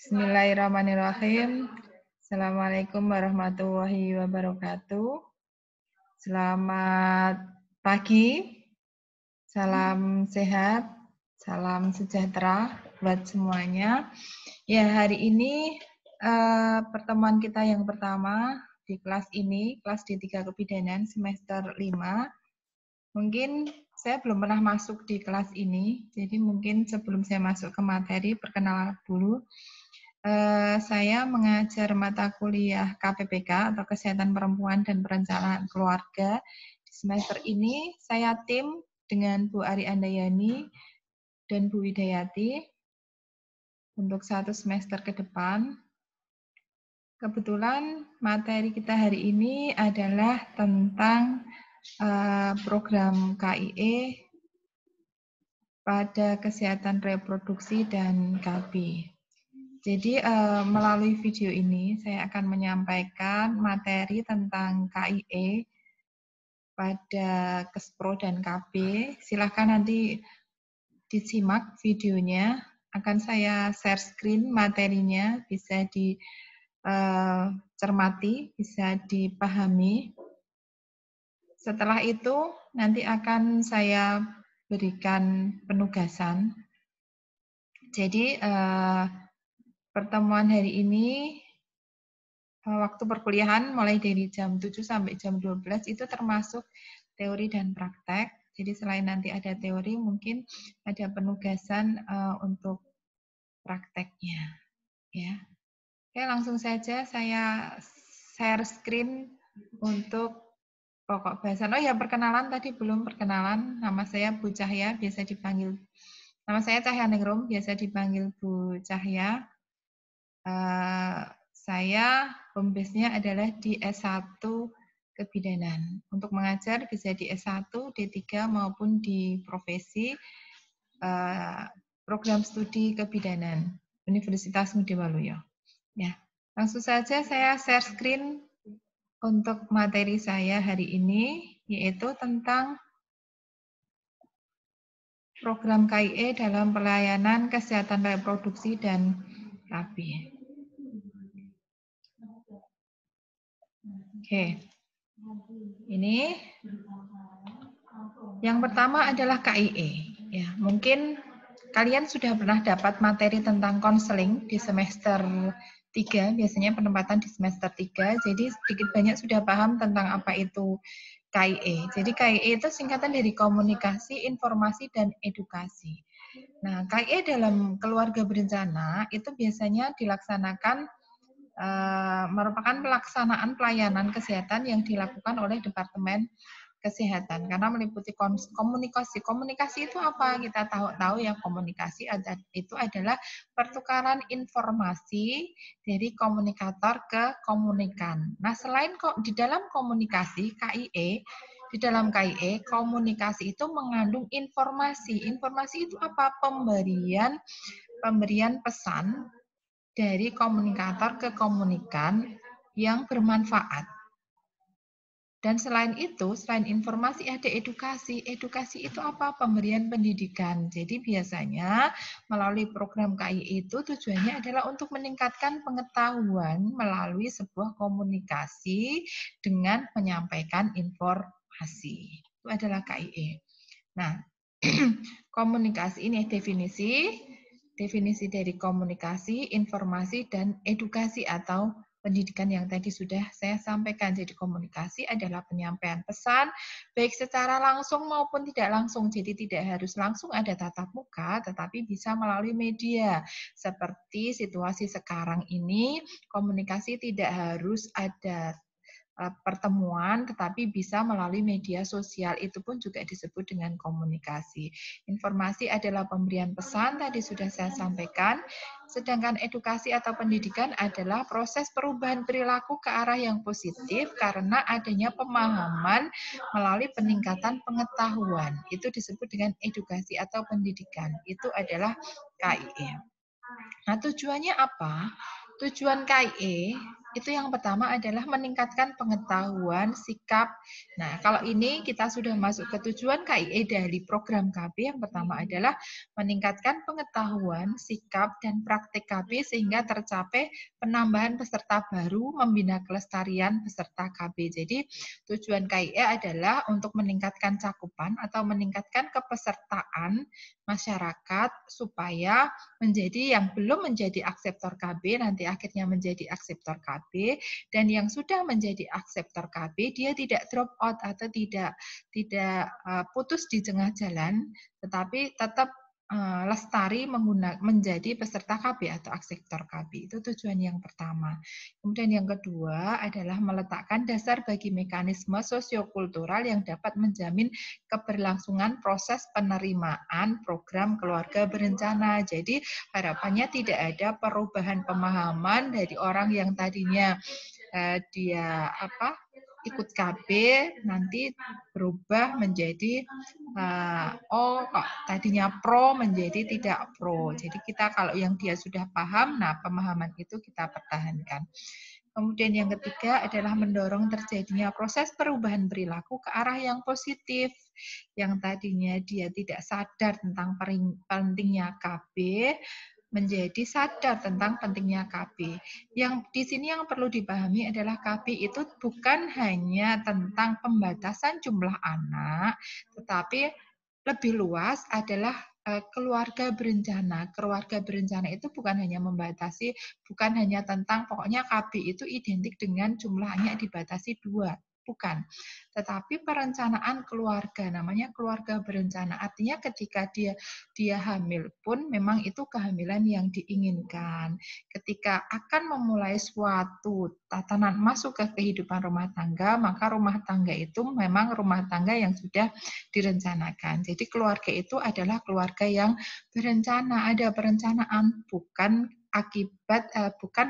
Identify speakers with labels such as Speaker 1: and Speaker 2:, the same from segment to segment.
Speaker 1: Bismillahirrahmanirrahim. Assalamualaikum warahmatullahi wabarakatuh. Selamat pagi, salam sehat, salam sejahtera buat semuanya. Ya, hari ini pertemuan kita yang pertama di kelas ini, kelas D3 Kebidanan semester 5. Mungkin saya belum pernah masuk di kelas ini, jadi mungkin sebelum saya masuk ke materi, perkenalan dulu. Saya mengajar mata kuliah KPPK atau Kesehatan Perempuan dan Perencanaan Keluarga. Di semester ini saya tim dengan Bu Ari Andayani dan Bu Widayati untuk 1 semester ke depan. Kebetulan materi kita hari ini adalah tentang program KIE pada kesehatan reproduksi dan KB. Jadi melalui video ini saya akan menyampaikan materi tentang KIE pada Kespro dan KB. Silakan nanti disimak videonya. Akan saya share screen materinya, bisa dicermati, bisa dipahami. Setelah itu nanti akan saya berikan penugasan. Jadi pertemuan hari ini waktu perkuliahan mulai dari jam 7 sampai jam 12 itu termasuk teori dan praktek. Jadi selain nanti ada teori, mungkin ada penugasan untuk prakteknya. Ya. Oke, langsung saja saya share screen untuk pokok bahasan. Oh ya, perkenalan tadi belum perkenalan. Nama saya Bu Cahya, biasa dipanggil. Nama saya Cahya Ningrum, biasa dipanggil Bu Cahya. Saya home base-nya adalah di S1 Kebidanan. Untuk mengajar bisa di S1, D3 maupun di profesi program studi Kebidanan Universitas Ngudi Waluyo. Ya, langsung saja saya share screen untuk materi saya hari ini, yaitu tentang program KIE dalam pelayanan kesehatan reproduksi dan KB. Oke, ini yang pertama adalah KIE. Ya, mungkin kalian sudah pernah dapat materi tentang konseling di semester 3, biasanya penempatan di semester 3, jadi sedikit banyak sudah paham tentang apa itu KIE. Jadi KIE itu singkatan dari komunikasi, informasi, dan edukasi. Nah, KIE dalam keluarga berencana itu biasanya dilaksanakan merupakan pelaksanaan pelayanan kesehatan yang dilakukan oleh Departemen Kesehatan karena meliputi komunikasi. Komunikasi itu apa? Kita tahu ya, komunikasi itu adalah pertukaran informasi dari komunikator ke komunikan. Nah, selain di dalam komunikasi KIE, di dalam KIE komunikasi itu mengandung informasi. Informasi itu apa? Pemberian pesan dari komunikator ke komunikan yang bermanfaat. Dan selain itu, selain informasi ada edukasi. Edukasi itu apa? Pemberian pendidikan. Jadi biasanya melalui program KIE itu tujuannya adalah untuk meningkatkan pengetahuan melalui sebuah komunikasi dengan menyampaikan informasi. Itu adalah KIE. Nah, komunikasi ini definisi dari komunikasi, informasi, dan edukasi atau pendidikan yang tadi sudah saya sampaikan. Jadi komunikasi adalah penyampaian pesan, baik secara langsung maupun tidak langsung. Jadi tidak harus langsung ada tatap muka, tetapi bisa melalui media. Seperti situasi sekarang ini, komunikasi tidak harus ada pertemuan, tetapi bisa melalui media sosial. Itu pun juga disebut dengan komunikasi. Informasi adalah pemberian pesan, tadi sudah saya sampaikan. Sedangkan edukasi atau pendidikan adalah proses perubahan perilaku ke arah yang positif karena adanya pemahaman melalui peningkatan pengetahuan. Itu disebut dengan edukasi atau pendidikan. Itu adalah KIE. Nah, tujuannya apa? Tujuan KIE Itu yang pertama adalah meningkatkan pengetahuan, sikap. Nah, kalau ini kita sudah masuk ke tujuan KIE dari program KB, yang pertama adalah meningkatkan pengetahuan, sikap, dan praktik KB sehingga tercapai penambahan peserta baru, membina kelestarian peserta KB. Jadi, tujuan KIE adalah untuk meningkatkan cakupan atau meningkatkan kepesertaan masyarakat supaya menjadi yang belum menjadi akseptor KB nanti akhirnya menjadi akseptor KB, dan yang sudah menjadi akseptor KB dia tidak drop out atau tidak putus di tengah jalan, tetapi tetap lestari menjadi peserta KB atau akseptor KB. Itu tujuan yang pertama. Kemudian yang kedua adalah meletakkan dasar bagi mekanisme sosiokultural yang dapat menjamin keberlangsungan proses penerimaan program keluarga berencana. Jadi harapannya tidak ada perubahan pemahaman dari orang yang tadinya dia ikut KB nanti berubah menjadi kok tadinya pro menjadi tidak pro. Jadi kita kalau yang dia sudah paham, nah pemahaman itu kita pertahankan. Kemudian yang ketiga adalah mendorong terjadinya proses perubahan perilaku ke arah yang positif. Yang tadinya dia tidak sadar tentang pentingnya KB, menjadi sadar tentang pentingnya KB. Yang di sini yang perlu dipahami adalah KB itu bukan hanya tentang pembatasan jumlah anak, tetapi lebih luas adalah keluarga berencana. Keluarga berencana itu bukan hanya membatasi, bukan hanya tentang pokoknya KB itu identik dengan jumlahnya dibatasi 2. Bukan. Tetapi perencanaan keluarga, namanya keluarga berencana. Artinya ketika dia hamil pun memang itu kehamilan yang diinginkan. Ketika akan memulai suatu tatanan masuk ke kehidupan rumah tangga, maka rumah tangga itu memang rumah tangga yang sudah direncanakan. Jadi keluarga itu adalah keluarga yang berencana, ada perencanaan, bukan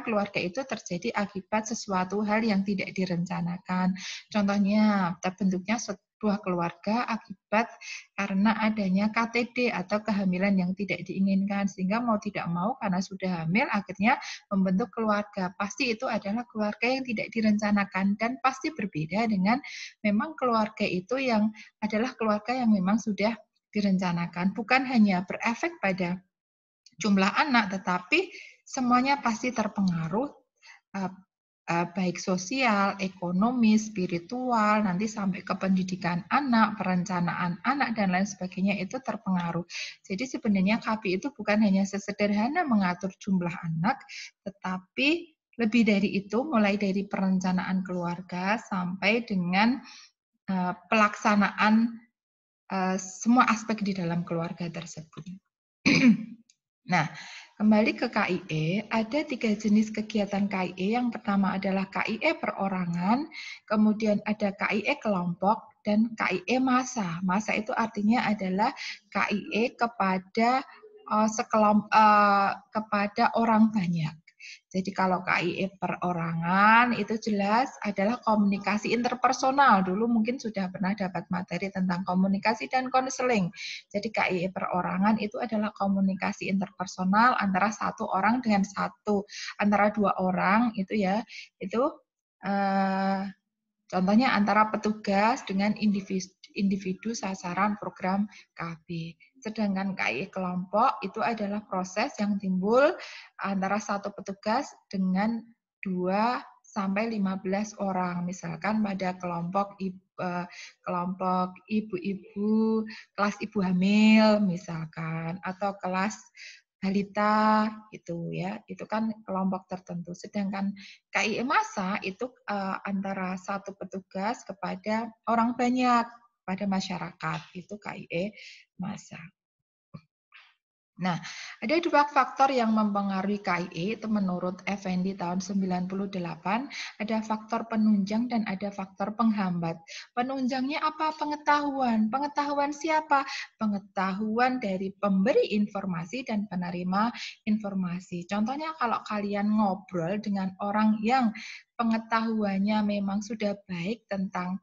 Speaker 1: keluarga itu terjadi akibat sesuatu hal yang tidak direncanakan. Contohnya terbentuknya sebuah keluarga akibat karena adanya KTD atau kehamilan yang tidak diinginkan, sehingga mau tidak mau karena sudah hamil akhirnya membentuk keluarga. Pasti itu adalah keluarga yang tidak direncanakan dan pasti berbeda dengan memang keluarga itu yang adalah keluarga yang memang sudah direncanakan. Bukan hanya berefek pada jumlah anak, tetapi semuanya pasti terpengaruh baik sosial, ekonomi, spiritual, nanti sampai ke pendidikan anak, perencanaan anak, dan lain sebagainya itu terpengaruh. Jadi sebenarnya KB itu bukan hanya sesederhana mengatur jumlah anak, tetapi lebih dari itu, mulai dari perencanaan keluarga sampai dengan pelaksanaan semua aspek di dalam keluarga tersebut. Nah, kembali ke KIE, ada 3 jenis kegiatan KIE. Yang pertama adalah KIE perorangan, kemudian ada KIE kelompok, dan KIE massa. Massa itu artinya adalah KIE kepada kepada orang banyak. Jadi kalau KIE perorangan itu jelas adalah komunikasi interpersonal. Dulu mungkin sudah pernah dapat materi tentang komunikasi dan konseling. Jadi KIE perorangan itu adalah komunikasi interpersonal antara satu orang dengan antara 2 orang itu ya. Itu contohnya antara petugas dengan individu sasaran program KB. Sedangkan KIE kelompok itu adalah proses yang timbul antara satu petugas dengan 2 sampai 15 orang. Misalkan pada kelompok ibu-ibu, kelas ibu hamil misalkan, atau kelas balita itu ya, itu kan kelompok tertentu. Sedangkan KIE massa itu antara satu petugas kepada orang banyak pada masyarakat, itu KIE massa. Nah, ada 2 faktor yang mempengaruhi KIE, itu menurut Effendi tahun 98, ada faktor penunjang dan ada faktor penghambat. Penunjangnya apa? Pengetahuan. Pengetahuan siapa? Pengetahuan dari pemberi informasi dan penerima informasi. Contohnya kalau kalian ngobrol dengan orang yang pengetahuannya memang sudah baik tentang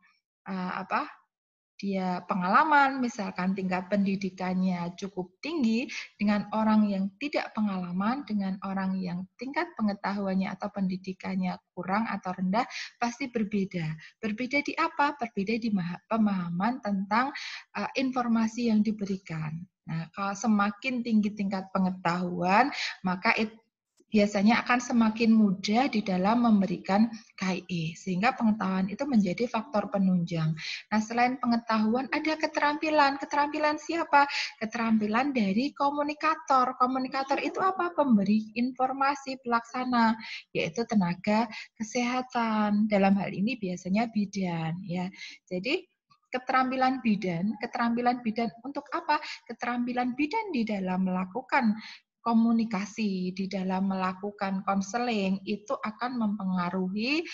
Speaker 1: dia pengalaman, misalkan tingkat pendidikannya cukup tinggi, dengan orang yang tidak pengalaman, dengan orang yang tingkat pengetahuannya atau pendidikannya kurang atau rendah, pasti berbeda. Berbeda di apa? Berbeda di pemahaman tentang informasi yang diberikan. Nah, kalau semakin tinggi tingkat pengetahuan, maka biasanya akan semakin mudah di dalam memberikan KIE, sehingga pengetahuan itu menjadi faktor penunjang. Nah, selain pengetahuan, ada keterampilan. Keterampilan siapa? Keterampilan dari komunikator. Komunikator itu apa? Pemberi informasi pelaksana, yaitu tenaga kesehatan. Dalam hal ini biasanya bidan, ya. Jadi keterampilan bidan untuk apa? Keterampilan bidan di dalam melakukan komunikasi, di dalam melakukan konseling itu akan mempengaruhi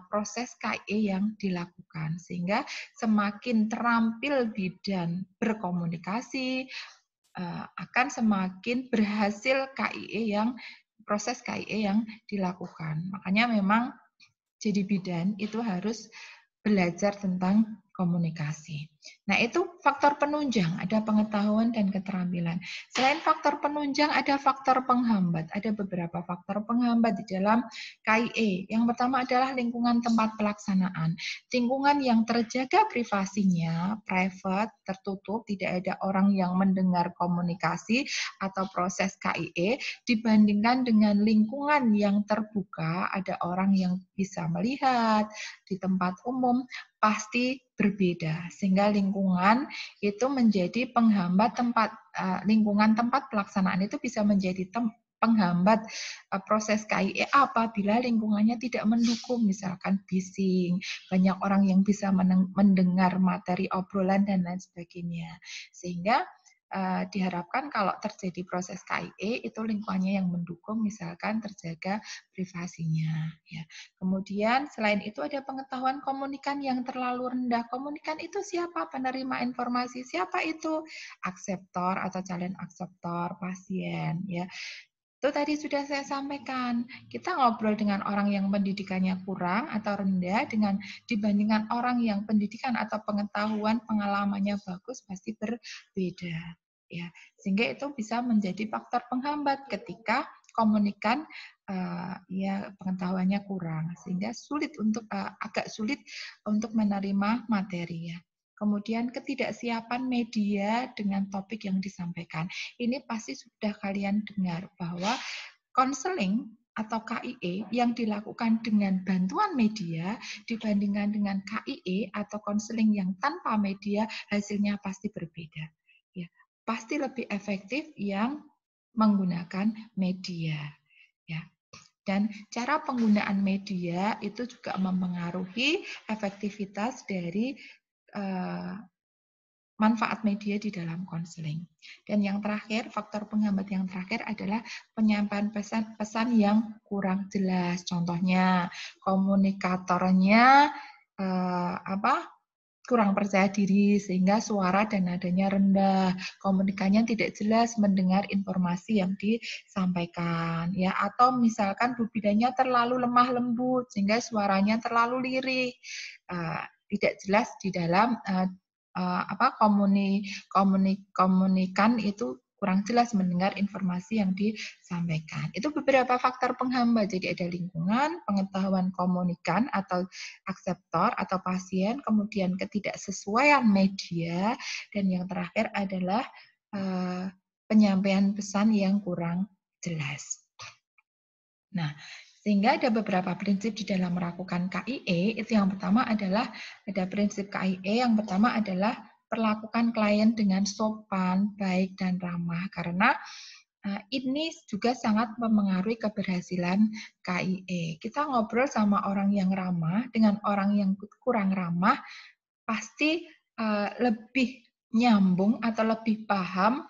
Speaker 1: proses KIE yang dilakukan, sehingga semakin terampil bidan berkomunikasi akan semakin berhasil proses KIE yang dilakukan. Makanya memang jadi bidan itu harus belajar tentang komunikasi. Nah, itu faktor penunjang, ada pengetahuan dan keterampilan. Selain faktor penunjang, ada faktor penghambat. Ada beberapa faktor penghambat di dalam KIE. Yang pertama adalah lingkungan tempat pelaksanaan. Lingkungan yang terjaga privasinya, private, tertutup, tidak ada orang yang mendengar komunikasi atau proses KIE, dibandingkan dengan lingkungan yang terbuka, ada orang yang bisa melihat di tempat umum, pasti berbeda, sehingga lingkungan itu menjadi penghambat lingkungan tempat pelaksanaan itu bisa menjadi penghambat proses KIE apabila lingkungannya tidak mendukung, misalkan bising, banyak orang yang bisa mendengar materi obrolan dan lain sebagainya, sehingga diharapkan kalau terjadi proses KIE itu lingkungannya yang mendukung, misalkan terjaga privasinya. Ya. Kemudian selain itu ada pengetahuan komunikan yang terlalu rendah. Komunikan itu siapa? Penerima informasi. Siapa itu? Akseptor atau calon akseptor, pasien. Ya. Itu tadi sudah saya sampaikan. Kita ngobrol dengan orang yang pendidikannya kurang atau rendah dibandingkan orang yang pendidikan atau pengetahuan pengalamannya bagus pasti berbeda. Ya, sehingga itu bisa menjadi faktor penghambat ketika komunikan ya pengetahuannya kurang, sehingga agak sulit untuk menerima materi ya. Kemudian ketidaksiapan media dengan topik yang disampaikan. Ini pasti sudah kalian dengar bahwa konseling atau KIE yang dilakukan dengan bantuan media dibandingkan dengan KIE atau konseling yang tanpa media, hasilnya pasti berbeda. Ya, pasti lebih efektif yang menggunakan media. Ya. Dan cara penggunaan media itu juga mempengaruhi efektivitas dari manfaat media di dalam konseling. Dan yang terakhir, faktor penghambat yang terakhir adalah penyampaian pesan yang kurang jelas. Contohnya, komunikatornya kurang percaya diri sehingga suara dan nadanya rendah, komunikasinya tidak jelas mendengar informasi yang disampaikan, ya, atau misalkan bu bidannya terlalu lemah lembut sehingga suaranya terlalu lirih, tidak jelas di dalam komunikan itu kurang jelas mendengar informasi yang disampaikan. Itu beberapa faktor penghambat. Jadi ada lingkungan, pengetahuan komunikan atau akseptor atau pasien, kemudian ketidaksesuaian media, dan yang terakhir adalah penyampaian pesan yang kurang jelas. Nah, sehingga ada beberapa prinsip di dalam melakukan KIE. Itu yang pertama adalah ada prinsip KIE. Yang pertama adalah perlakukan klien dengan sopan, baik, dan ramah. Karena ini juga sangat memengaruhi keberhasilan KIE. Kita ngobrol sama orang yang ramah dengan orang yang kurang ramah, pasti lebih nyambung atau lebih paham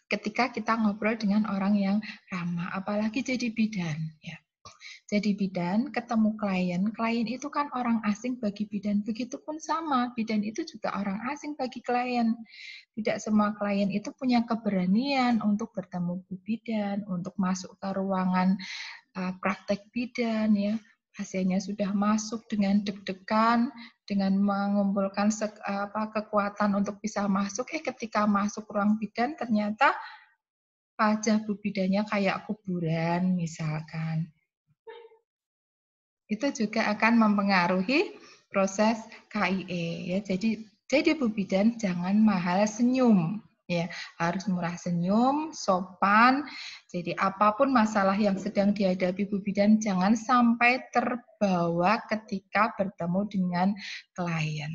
Speaker 1: ketika kita ngobrol dengan orang yang ramah. Apalagi jadi bidan. Ya. Jadi bidan ketemu klien itu kan orang asing bagi bidan, begitupun sama, bidan itu juga orang asing bagi klien. Tidak semua klien itu punya keberanian untuk bertemu bu bidan, untuk masuk ke ruangan praktek bidan, ya. pasiennya sudah masuk dengan deg-degan, dengan mengumpulkan kekuatan untuk bisa masuk, ketika masuk ruang bidan ternyata wajah Bu bidannya kayak kuburan misalkan. Itu juga akan mempengaruhi proses KIE ya. Jadi Bu bidan jangan mahal senyum ya, harus murah senyum, sopan. Jadi apapun masalah yang sedang dihadapi Bu bidan jangan sampai terbawa ketika bertemu dengan klien.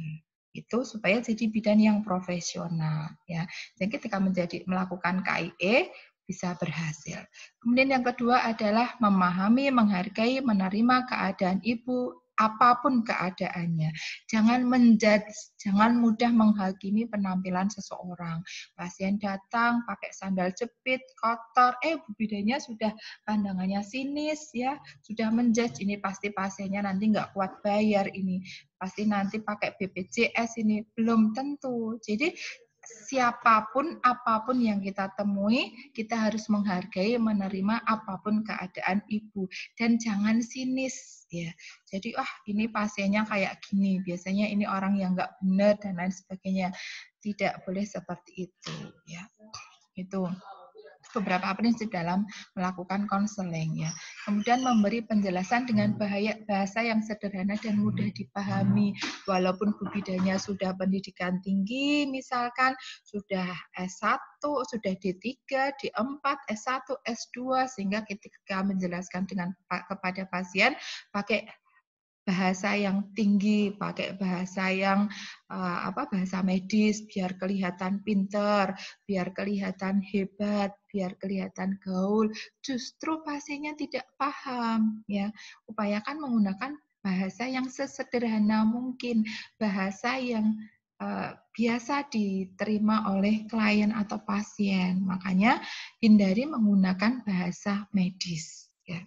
Speaker 1: Itu supaya jadi bidan yang profesional ya. Jadi ketika melakukan KIE bisa berhasil. Kemudian yang kedua adalah memahami, menghargai, menerima keadaan ibu apapun keadaannya. Jangan menjudge, jangan mudah menghakimi penampilan seseorang. Pasien datang pakai sandal jepit, kotor, Bu bidannya sudah pandangannya sinis ya, sudah menjudge, ini pasti pasiennya nanti nggak kuat bayar ini. Pasti nanti pakai BPJS ini, belum tentu. Jadi siapapun, apapun yang kita temui, kita harus menghargai, menerima apapun keadaan ibu. Dan jangan sinis. Ya. Jadi, ini pasiennya kayak gini, biasanya ini orang yang nggak benar, dan lain sebagainya. Tidak boleh seperti itu. Ya. Itu beberapa prinsip dalam melakukan konseling ya. Kemudian memberi penjelasan dengan bahasa yang sederhana dan mudah dipahami. Walaupun Bu bidannya sudah pendidikan tinggi, misalkan sudah S1, sudah D3, D4, S1, S2, sehingga ketika menjelaskan kepada pasien pakai bahasa yang tinggi, pakai bahasa yang bahasa medis, biar kelihatan pinter, biar kelihatan hebat, biar kelihatan gaul. Justru pasiennya tidak paham, ya. Upayakan menggunakan bahasa yang sesederhana mungkin, bahasa yang biasa diterima oleh klien atau pasien. Makanya hindari menggunakan bahasa medis, ya.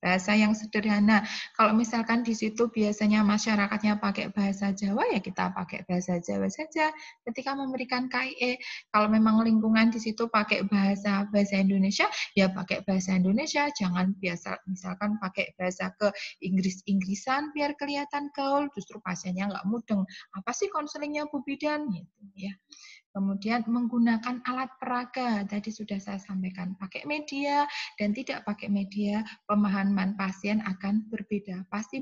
Speaker 1: Bahasa yang sederhana. Kalau misalkan di situ biasanya masyarakatnya pakai bahasa Jawa, ya kita pakai bahasa Jawa saja ketika memberikan KIE. Kalau memang lingkungan di situ pakai bahasa Indonesia, ya pakai bahasa Indonesia. Jangan misalkan pakai bahasa ke Inggris-Inggrisan biar kelihatan gaul, justru pasiennya nggak mudeng. Apa sih konselingnya Bu bidan? Gitu, ya. Kemudian menggunakan alat peraga, tadi sudah saya sampaikan, pakai media dan tidak pakai media, pemahaman pasien akan berbeda. Pasti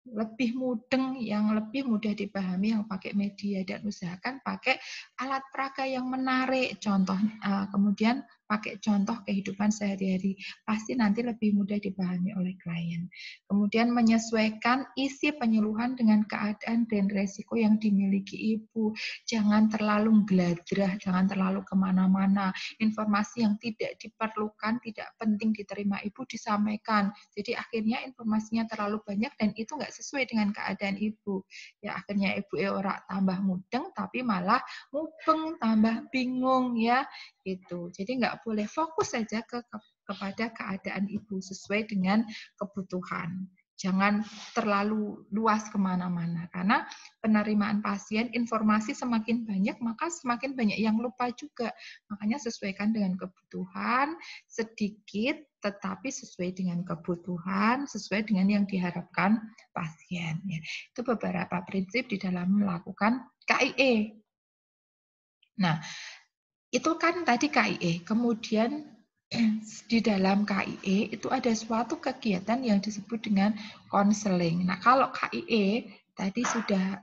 Speaker 1: lebih mudeng, yang lebih mudah dipahami yang pakai media, dan usahakan pakai alat peraga yang menarik. Contoh, kemudian pakai contoh kehidupan sehari-hari, pasti nanti lebih mudah dipahami oleh klien. Kemudian menyesuaikan isi penyuluhan dengan keadaan dan resiko yang dimiliki ibu. Jangan terlalu geladrah, jangan terlalu kemana-mana. Informasi yang tidak diperlukan, tidak penting diterima ibu disampaikan. Jadi akhirnya informasinya terlalu banyak dan itu nggak sesuai dengan keadaan ibu. Ya akhirnya ibu ora tambah mudeng, tapi malah mubeng, tambah bingung ya. Itu. Jadi nggak boleh fokus saja kepada keadaan ibu sesuai dengan kebutuhan. Jangan terlalu luas kemana-mana, karena penerimaan pasien, informasi semakin banyak, maka semakin banyak yang lupa juga. Makanya sesuaikan dengan kebutuhan, sedikit tetapi sesuai dengan kebutuhan, sesuai dengan yang diharapkan pasien. Itu beberapa prinsip di dalam melakukan KIE. Nah, itu kan tadi KIE. Kemudian di dalam KIE itu ada suatu kegiatan yang disebut dengan konseling. Nah, kalau KIE tadi sudah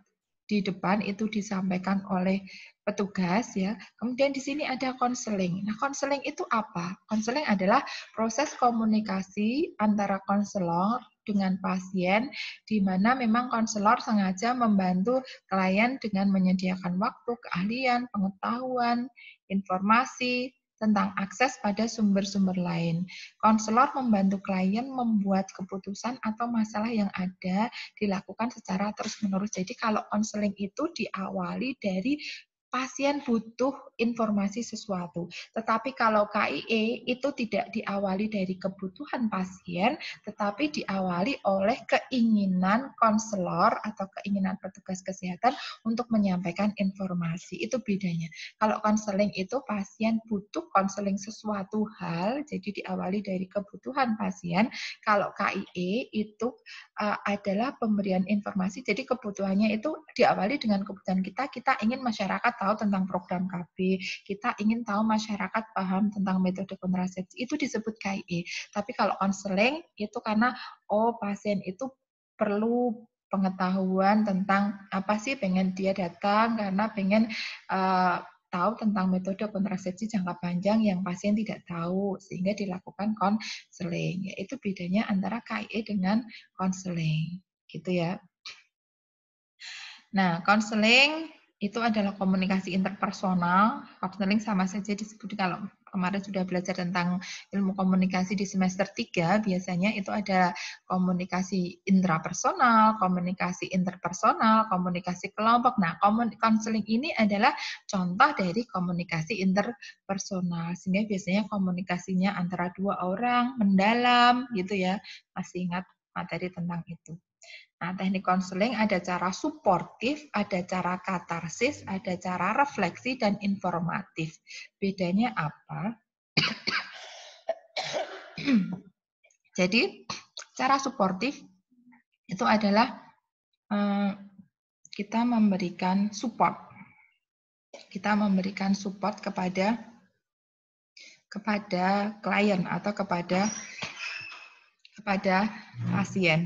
Speaker 1: di depan itu disampaikan oleh petugas ya. Kemudian di sini ada konseling. Nah, konseling itu apa? Konseling adalah proses komunikasi antara konselor dengan pasien, di mana memang konselor sengaja membantu klien dengan menyediakan waktu, keahlian, pengetahuan, informasi tentang akses pada sumber-sumber lain. Konselor membantu klien membuat keputusan atau masalah yang ada dilakukan secara terus-menerus. Jadi kalau konseling itu diawali dari pasien butuh informasi sesuatu. Tetapi kalau KIE itu tidak diawali dari kebutuhan pasien, tetapi diawali oleh keinginan konselor atau keinginan petugas kesehatan untuk menyampaikan informasi. Itu bedanya. Kalau konseling itu pasien butuh konseling sesuatu hal, jadi diawali dari kebutuhan pasien. Kalau KIE itu adalah pemberian informasi, jadi kebutuhannya itu diawali dengan kebutuhan kita ingin masyarakat tahu tentang program KB, kita ingin tahu masyarakat paham tentang metode kontrasepsi, itu disebut KIE. Tapi kalau konseling itu karena pasien itu perlu pengetahuan tentang apa sih, pengen dia datang karena pengen tahu tentang metode kontrasepsi jangka panjang yang pasien tidak tahu, sehingga dilakukan konseling. Yaitu bedanya antara KIE dengan konseling, gitu ya. Nah, konseling itu adalah komunikasi interpersonal. Konseling sama saja disebut, kalau kemarin sudah belajar tentang ilmu komunikasi di semester 3, biasanya itu ada komunikasi intrapersonal, komunikasi interpersonal, komunikasi kelompok. Nah, konseling ini adalah contoh dari komunikasi interpersonal, sehingga biasanya komunikasinya antara dua orang, mendalam, gitu ya. Masih ingat materi tentang itu. Nah, teknik konseling ada cara suportif, ada cara katarsis, ada cara refleksi, dan informatif. Bedanya apa? Jadi, cara suportif itu adalah kita memberikan support. Kita memberikan support kepada klien atau kepada pasien.